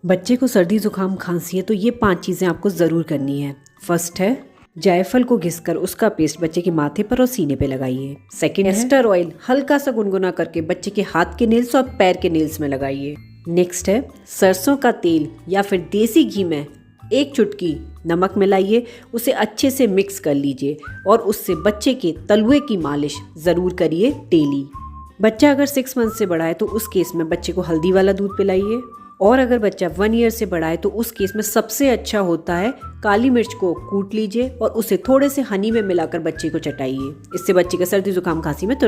बच्चे को सर्दी जुकाम खांसी है तो ये 5 चीज़ें आपको ज़रूर करनी है। फर्स्ट है जायफल को घिसकर उसका पेस्ट बच्चे के माथे पर और सीने पे लगाइए। सेकंड है कैस्टर ऑयल हल्का सा गुनगुना करके बच्चे के हाथ के नेल्स और पैर के नेल्स में लगाइए। नेक्स्ट है सरसों का तेल या फिर देसी घी में 1 चुटकी नमक मिलाइए, उसे अच्छे से मिक्स कर लीजिए और उससे बच्चे के तलवे की मालिश ज़रूर करिए डेली। बच्चा अगर 6 मंथ से बड़ा है तो उस केस में बच्चे को हल्दी वाला दूध पिलाइए, और अगर बच्चा 1 ईयर से बड़ा है तो उस केस में सबसे अच्छा होता है काली मिर्च को कूट लीजिए और उसे थोड़े से हनी में मिलाकर बच्चे को चटाइए। इससे बच्चे का सर्दी जुकाम खांसी में तुरंत